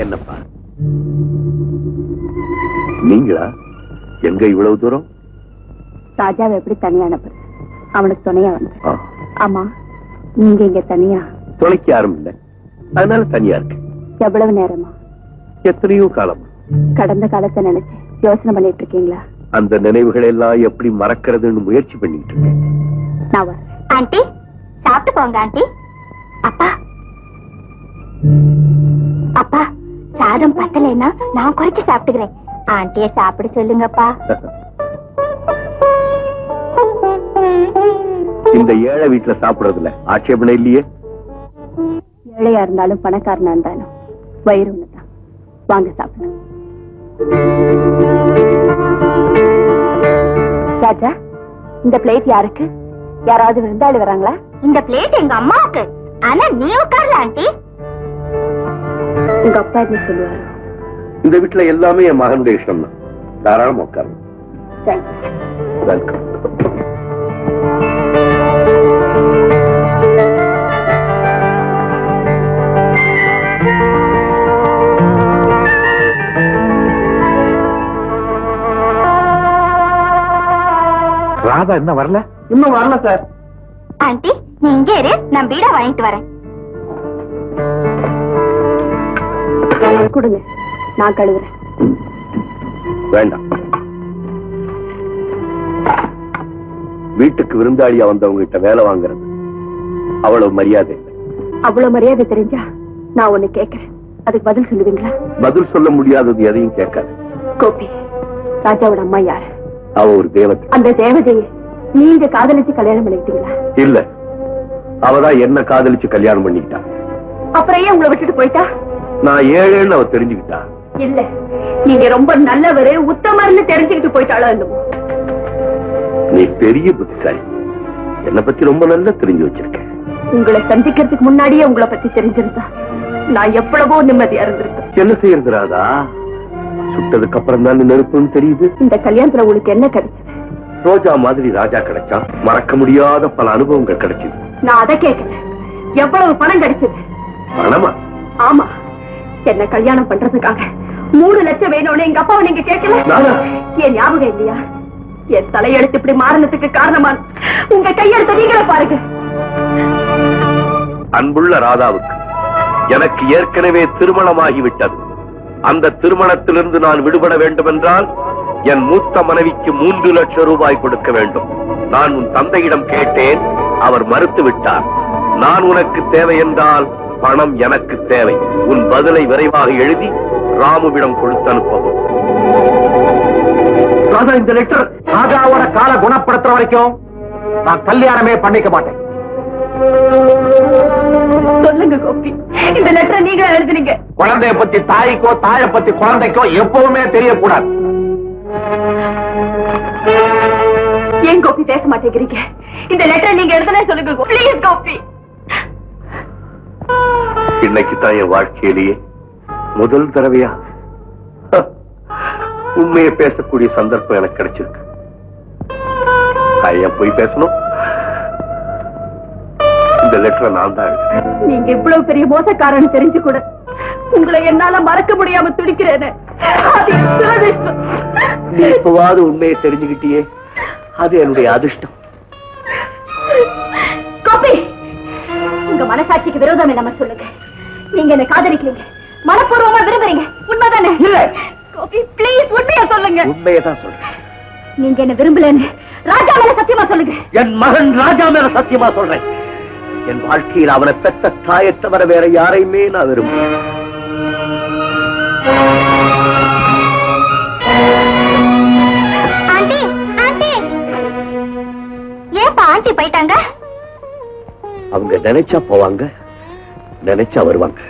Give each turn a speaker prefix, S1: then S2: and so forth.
S1: என்னப்பா நீங்களா? எங்க இவ்வளவு தூரம்?
S2: ராஜாவை எப்படி தனியா அனுப்புறது? அவனுக்கு துணையா வந்து. ஆமா, நீங்க இங்க தனியா?
S1: துணைக்கு யாரும் இல்லை, அதனால தனியா இருக்கு.
S2: எவ்வளவு நேரமா?
S1: எத்தனையோ காலமா.
S2: கடந்த காலத்தை நினைச்சு யோசனை பண்ணிட்டு இருக்கீங்களா?
S1: அந்த நினைவுகளை எல்லாம் எப்படி மறக்கிறதுன்னு முயற்சி பண்ணிட்டு இருக்கேன்.
S2: நான் வரேன். ஆண்டி சாப்பிட்டு போங்க. ஆண்டி. அப்பா அப்பா, சாதம் பத்தலைன்னா நான் குறைச்சு சாப்பிட்டுக்கிறேன். ஆண்டிய சாப்பிட சொல்லுங்கப்பா.
S1: இந்த ஏழை வீட்டுல சாப்பிடுறதுல ஆட்சேபனை இல்லையே.
S2: ஏழையா இருந்தாலும் பணக்காரனா இருந்தாலும் வயிறு ஒண்ணுதான். வாங்க சாப்பிடலாம். ராஜா, இந்த பிளேட் யாருக்கு? யாராவது விருந்தாளி வராங்களா? இந்த பிளேட் எங்க அம்மாவுக்கு. ஆனா நீ உட்கார்ல ஆண்டி. உங்க அப்பா என்ன சொல்லுவாரு?
S1: இந்த வீட்டுல எல்லாமே என் மகனுடைய இஷ்டம் தான். தாராளமா உட்காருங்க. வெல்கம்.
S3: ராதா இன்னும் வரல?
S1: இன்னும் வரல சார்.
S2: ஆண்டி நீ இங்கே இரு, நான் பீடா வாங்கிட்டு வரேன். கொடுங்க, நான் கழுவுறேன்.
S1: வேண்டாம். வீட்டுக்கு விருந்தாளியா வந்தவங்க கிட்ட வேலை வாங்குறது அவ்வளவு மரியாதை இல்லை.
S2: அவ்வளவு மரியாதை தெரிஞ்சா நான் ஒண்ணு கேட்கிறேன், அதுக்கு பதில் சொல்லுவீங்களா?
S1: பதில் சொல்ல முடியாதது எதையும் கேட்காது.
S2: கோபி, ராஜாவோட அம்மா யாரு?
S1: அவ ஒரு தேவதை.
S2: அந்த தேவதையை நீங்க காதலிச்சு கல்யாணம் பண்ணிக்கிட்டீங்களா?
S1: இல்ல, அவதான் என்ன காதலிச்சு கல்யாணம் பண்ணிக்கிட்டா.
S2: அப்புறம் ஏன் உங்களை விட்டுட்டு போயிட்டா? நான்
S1: ஏழைன்னு அவ தெரிஞ்சுக்கிட்டா.
S2: இல்ல, நீங்க ரொம்ப நல்லவரு, உத்தமர்னு தெரிஞ்சுக்கிட்டு போயிட்டாளோ என்னமோ.
S1: நீ பெரிய புத்திசாலி. என்னை பத்தி ரொம்ப நல்லா தெரிஞ்சு வச்சிருக்க.
S2: உங்களை சந்திக்கிறதுக்கு முன்னாடியே உங்களை பத்தி தெரிஞ்சிருந்தா நான் எவ்வளவோ நிம்மதியா இருந்திருக்கேன்.
S1: என்ன செய்யறது ராதா? சுட்டதுக்கு அப்புறம் தான் நெருப்புன்னு தெரியுது.
S2: இந்த கல்யாணத்துல உங்களுக்கு என்ன கிடைச்சது?
S1: ரோஜா மாதிரி ராஜா கிடைச்சா, மறக்க முடியாத பல அனுபவங்கள் கிடைச்சது.
S2: நான் அதை கேட்கல. எவ்வளவு பணம் கிடைச்சது?
S1: பணமா?
S2: ஆமா, என்ன கல்யாணம் பண்றதுக்காக 3 லட்சம் வேணும்னு எங்க அப்பாவை நீங்க கேட்கல? என் ஞாபகம் இல்லையா? என் தலையெழுத்து இப்படி மாறினதுக்கு காரணமான உங்க கையெழுத்த நீங்களே பாருங்க.
S1: அன்புள்ள ராதாவுக்கு எனக்கு ஏற்கனவே திருமணமாகிவிட்டது. அந்த திருமணத்திலிருந்து நான் விடுபட வேண்டும் என்றால் என் மூத்த மனைவிக்கு 3 லட்சம் ரூபாய் கொடுக்க வேண்டும். நான் உன் தந்தையிடம் கேட்டேன், அவர் மறுத்து விட்டார். நான் உனக்கு தேவை என்றால் பணம் எனக்கு தேவை. உன் பதிலை விரைவாக எழுதி ராமுவிடம் கொடுத்து அனுப்பவும்.
S3: ராதா, இந்த லெட்டர் ராஜாவோட கால குணப்படுத்துற வரைக்கும் நான் கல்யாணமே பண்ணிக்க மாட்டேன்.
S2: சொல்லுங்க கோபி, இந்த லெட்டர் நீங்க எழுதுனீங்க.
S3: குழந்தைய பத்தி தாய்க்கோ, தாயை பத்தி குழந்தைக்கோ எப்பவுமே தெரியக்கூடாது.
S2: ஏன் கோபி பேச மாட்டேங்கிறீங்க? இந்த லெட்டர் நீங்க எழுதுனே சொல்லுங்க ப்ளீஸ் கோபி.
S1: இன்னைக்கு தான் என் வாழ்க்கையிலேயே முதல் தடவையா உண்மையை பேசக்கூடிய சந்தர்ப்பம் எனக்கு கிடைச்சிருக்கு. ஏன் போய் பேசணும்? இந்த லெட்டரை நான் தான் எழுதுறேன்.
S2: நீங்க இவ்வளவு பெரிய மோசக்காரன் தெரிஞ்சு கூட உங்களை என்னால மறக்க முடியாம துடிக்கிறேன்னு.
S1: நீ இப்பவாது உண்மையை தெரிஞ்சுக்கிட்டியே, அது என்னுடைய அதிர்ஷ்டம்.
S2: கோபி, உங்க மனசாட்சிக்கு விரோதம் நம்ம சொல்லுங்க. நீங்க என்ன காதலிக்கிறீங்க, மனப்பூர்வமா விரும்புறீங்க, உண்மைதானே?
S1: இல்ல
S2: கோபி, ப்ளீஸ் உண்மையா சொல்லுங்க.
S1: உண்மையை தான் சொல்றேன்.
S2: நீங்க என்ன விரும்பலன்னு ராஜா மேல சத்தியமா சொல்லுங்க.
S1: என் மகன் ராஜா மேல சத்தியமா சொல்றேன். என் வாழ்க்கையில் அவனை பெற்ற தாயை தவிர வேற யாரையுமே நான் விரும்புகிறேன்.
S2: ஆண்டி, ஆண்டி, ஏப்பா ஆண்டி போயிட்டாங்க?
S1: அவங்க நினைச்சா போவாங்க, நினைச்சா வருவாங்க.